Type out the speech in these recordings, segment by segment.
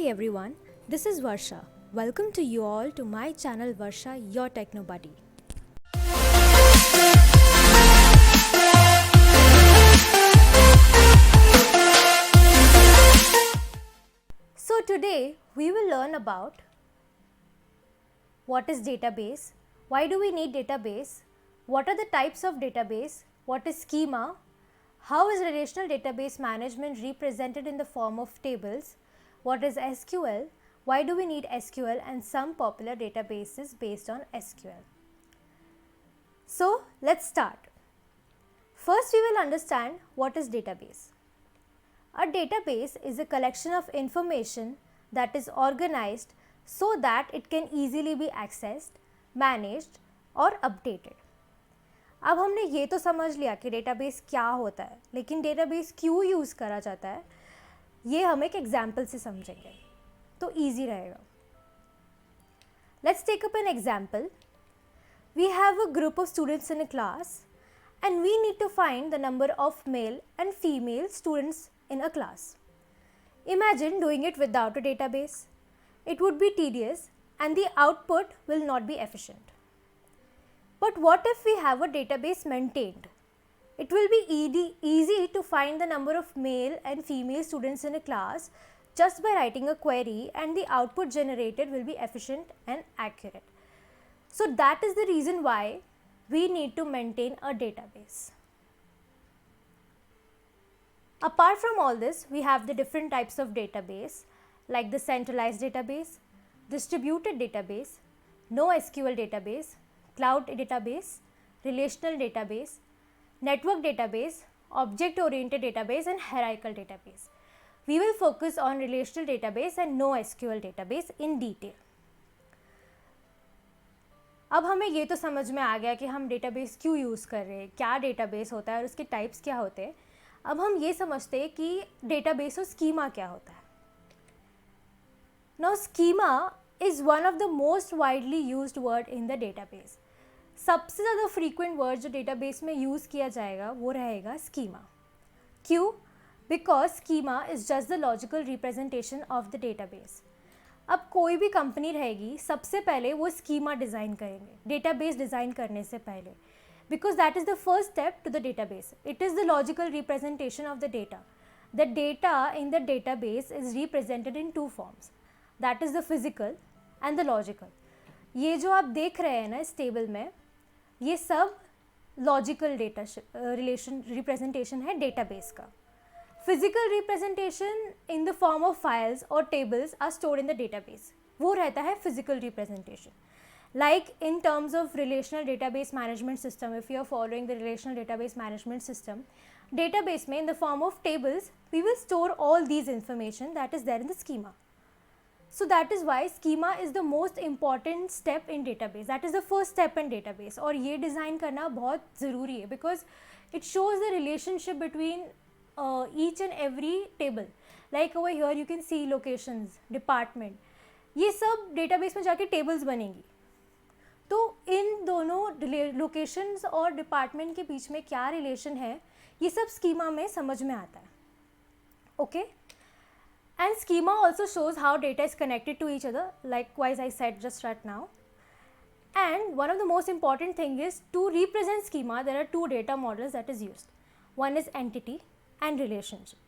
everyone, this is Varsha. Welcome to you all to my channel Varsha, your Techno Buddy. So today we will learn about what is database, why do we need database, what are the types of database, what is schema, how is relational database management represented in the form of tables, what is SQL, why do we need SQL, and some popular databases based on SQL. So let's start. First we will understand what is database. A database is a collection of information that is organized so that it can easily be accessed, managed और updated. अब हमने ये तो समझ लिया कि database क्या होता है, लेकिन डेटाबेस क्यों यूज़ करा जाता है ये हम एक एग्जाम्पल से समझेंगे तो ईजी रहेगा. Let's take up an example. We have a group of students in a class and we need to find the number of male and female students in a class. Imagine doing it without a database. It would be tedious and the output will not be efficient. But what if we have a database maintained? It will be easy to find the number of male and female students in a class just by writing a query, and the output generated will be efficient and accurate. So that is the reason why we need to maintain a database. Apart from all this, we have the different types of database like the centralized database, distributed database, NoSQL database, cloud database, relational database, network database, object-oriented database and hierarchical database. We will focus on relational database and NoSQL database in detail. अब हमें ये तो समझ में आ गया कि हम database क्यों यूज़ कर रहे हैं, क्या डेटाबेस होता है और उसके टाइप्स क्या होते हैं. अब हम ये समझते हैं कि डेटाबेस और स्कीमा क्या होता है. Now schema is one of the most widely used word in the database. सबसे ज़्यादा फ्रीक्वेंट वर्ड जो डेटाबेस में यूज़ किया जाएगा वो रहेगा स्कीमा. क्यों? Because schema is just the logical representation of the database. अब कोई भी कंपनी रहेगी, सबसे पहले वो स्कीमा डिज़ाइन करेंगे डेटाबेस डिज़ाइन करने से पहले, because that is the first step to the database. It is the logical representation of the data. The data in the database is represented in two forms. That is the physical and the logical. ये जो आप देख रहे हैं ना इस table में, ये सब लॉजिकल डेटा रिलेशन रिप्रेजेंटेशन है डेटाबेस का. Physical representation in the form of files और tables are stored in the database, वो रहता है physical representation. Like in terms of relational database management system, if you are following the relational database management system, database में in the form of tables, we will store all these information that is there in the schema. So that is why schema is the most important step in database. That is the first step in database. और ये design करना बहुत ज़रूरी है because it shows the relationship between each and every table. Like over here you can see locations, department. ये सब database में जाके tables बनेंगी. तो इन दोनों लोकेशंस और डिपार्टमेंट के बीच में क्या रिलेशन है ये सब स्कीमा में समझ में आता है. Okay, and schema also shows how data is connected to each other, likewise I said just right now. And one of the most important thing is to represent schema there are two data models that is used. One is entity and relationship.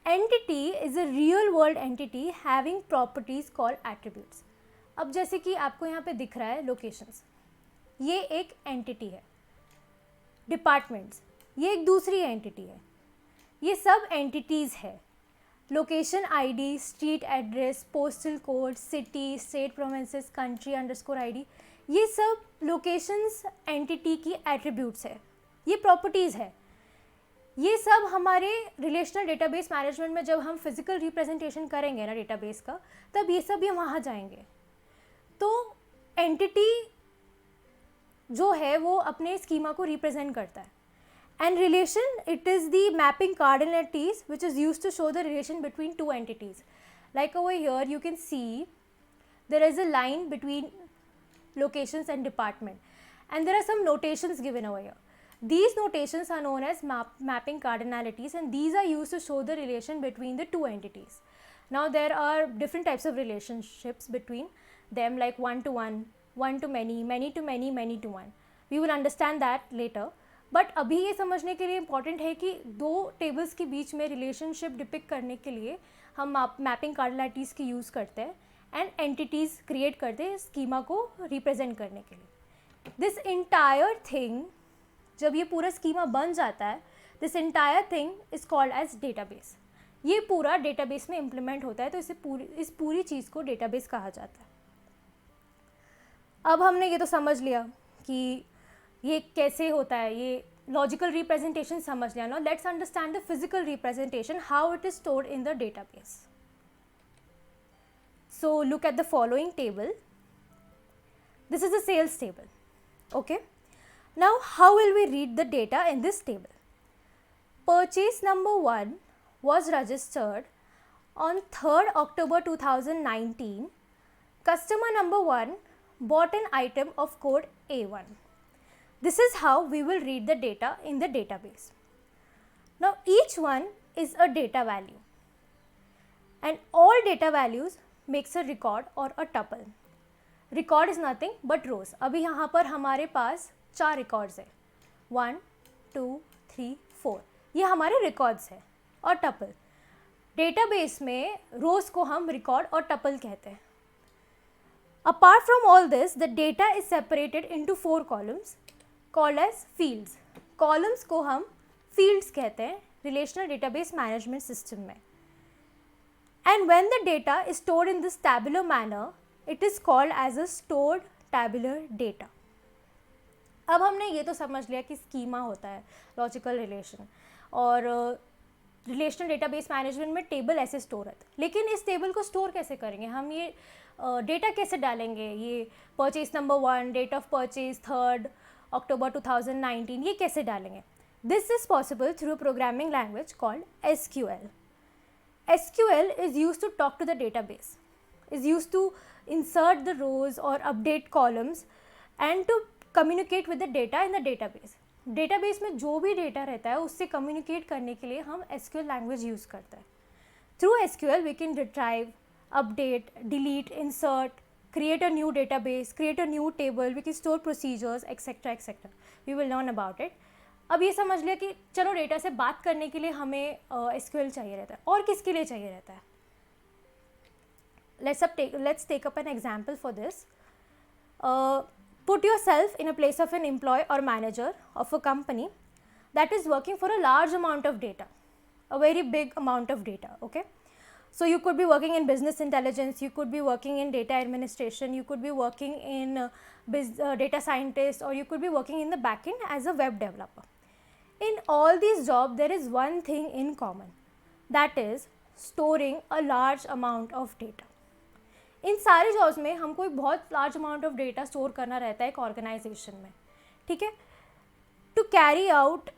Entity is a real world entity having properties called attributes. अब जैसे कि आपको यहाँ पे दिख रहा है locations, ये एक एंटिटी है. डिपार्टमेंट्स, ये एक दूसरी एंटिटी है. ये सब एंटिटीज़ है. Location ID, street address, postal code, city, state, provinces, country underscore ID, ये सब लोकेशंस एंटिटी की एट्रीब्यूट्स है, ये प्रॉपर्टीज़ है. ये सब हमारे रिलेशनल डेटाबेस मैनेजमेंट में जब हम फिजिकल रिप्रेजेंटेशन करेंगे ना डेटाबेस का, तब ये सब ये वहाँ जाएंगे. तो एंटिटी जो है वो अपने स्कीमा को रिप्रेजेंट करता है. And relation, it is the mapping cardinalities which is use to show the relation between two entities. Like over here you can see there is a line between locations and department and there are some notations given over here. These notations are known as mapping cardinalities and these are used to show the relation between the two entities. Now there are different types of relationships between them, like one to one, one to many, many to many, many to one. We will understand that later. But अभी ये समझने के लिए important है कि दो tables के बीच में रिलेशनशिप डिपिक्ट करने के लिए हम मैपिंग कार्डिनैलिटीज़ की यूज़ करते हैं एंड एंटिटीज़ क्रिएट करते हैं स्कीमा को रिप्रेजेंट करने के लिए. दिस इंटायर थिंग, जब ये पूरा स्कीमा बन जाता है, this entire thing is called as database. ये पूरा डेटाबेस में इम्प्लीमेंट होता है, तो इस पूरी चीज़ को डेटाबेस कहा जाता है. अब हमने ये तो समझ लिया कि ये कैसे होता है, ये लॉजिकल रिप्रेजेंटेशन समझ लिया. Now let's understand the physical representation, how it is stored in the database. So look at the following table. This is a sales table. Okay, now how will we read the data in this table? Purchase number 1 was registered on 3rd October 2019. Customer number 1 bought an item of code A1. This is how we will read the data in the database. Now each one is a data value, and all data values makes a record or a tuple. Record is nothing but rows. अभी यहाँ पर हमारे पास 4 records है, 1, 2, 3, 4. ये हमारे records हैं और tuple. Database में रोज को हम रिकॉर्ड और टपल कहते हैं. Apart from all this, the data is separated into 4 columns called as fields. Columns को हम फील्ड्स कहते हैं रिलेशनल डेटाबेस मैनेजमेंट सिस्टम में. And when the data is stored in this tabular manner, it is called as a stored tabular data. अब हमने ये तो समझ लिया कि स्कीमा होता है, लॉजिकल रिलेशन, और रिलेशनल डेटाबेस मैनेजमेंट में टेबल ऐसे स्टोर है. लेकिन इस टेबल को स्टोर कैसे करेंगे हम? ये डेटा कैसे डालेंगे? ये purchase number 1, date of purchase 3rd October 2019, ये कैसे डालेंगे? This is possible through programming language called SQL. SQL is used to talk to the database, is used to insert the rows or update columns and to communicate with the data in the database. Database में जो भी data रहता है उससे communicate करने के लिए हम SQL लैंग्वेज यूज़ करते हैं. Through SQL we can retrieve, update, delete, insert, create a new database, create a new table, we can store procedures, etc. etc. We will learn about it. अब ये समझ लिया कि चलो डेटा से बात करने के लिए हमें SQL चाहिए रहता है. और किसके लिए चाहिए रहता है? Let's take up an example for this. Put yourself in a place of an employee or manager of a company that is working for a large amount of data, a very big amount of data, okay? So you could be working in business intelligence, you could be working in data administration, you could be working in data scientist, or you could be working in the backend as a web developer. In all these jobs, there is one thing in common, that is storing a large amount of data. इन सारे jobs में हमको एक बहुत large amount of data store करना रहता है एक organisation में, ठीक है? To carry out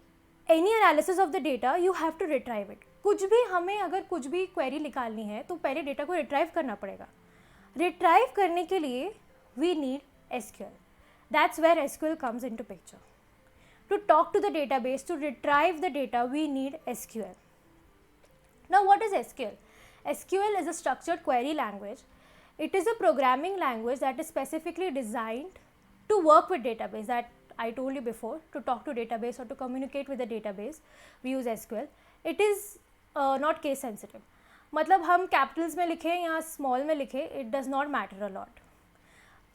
any analysis of the data you have to retrieve it. कुछ भी हमें अगर कुछ भी क्वेरी निकालनी है तो पहले डेटा को रिट्राइव करना पड़ेगा. रिट्राइव करने के लिए we need SQL. That's where SQL comes into picture. To talk to the database, to retrieve the data, we need SQL. Now what is SQL? SQL is a structured query language. It is a programming language that is specifically designed to work with database, that I told you before. To talk to database or to communicate with the database, we use SQL. It is not case sensitive. मतलब हम Capitals में लिखें या small में लिखें, it does not matter a lot.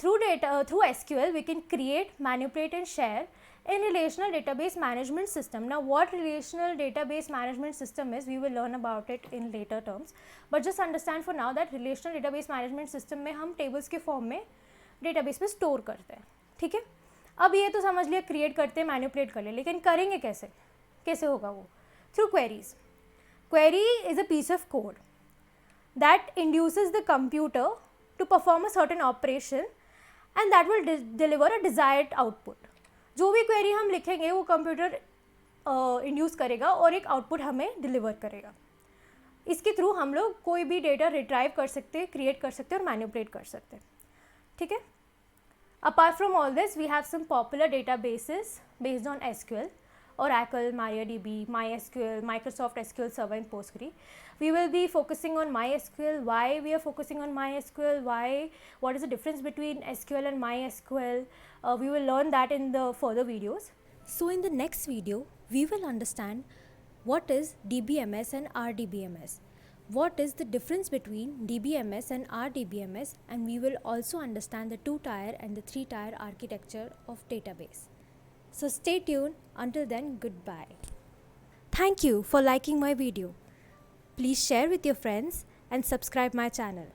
Through SQL, we can create, manipulate and share in relational database management system. Now what relational database management system is, we will learn about it in later terms, but just understand for now that relational database management system में हम tables के form में database में store करते हैं, ठीक है? अब ये तो समझ लिया, create करते हैं, manipulate कर ले, लेकिन करेंगे कैसे? कैसे होगा वो? Through queries. Query is a piece of code that induces the computer to perform a certain operation and that will deliver a desired output. जो भी क्वेरी हम लिखेंगे वो कंप्यूटर इंड्यूस करेगा और एक आउटपुट हमें डिलीवर करेगा. इसके थ्रू हम लोग कोई भी डेटा रिट्राइव कर सकते हैं, क्रिएट कर सकते हैं और मैनिपुलेट कर सकते हैं, ठीक है? Apart from all this, we have some popular databases based on SQL. Oracle, MariaDB, MySQL, Microsoft SQL Server, and Postgre. We will be focusing on MySQL, why we are focusing on MySQL, what is the difference between SQL and MySQL. We will learn that in the further videos. So in the next video, we will understand what is DBMS and RDBMS. What is the difference between DBMS and RDBMS, and we will also understand the 2-tier and the 3-tier architecture of database. So stay tuned. Until then, goodbye. Thank you for liking my video. Please share with your friends and subscribe my channel.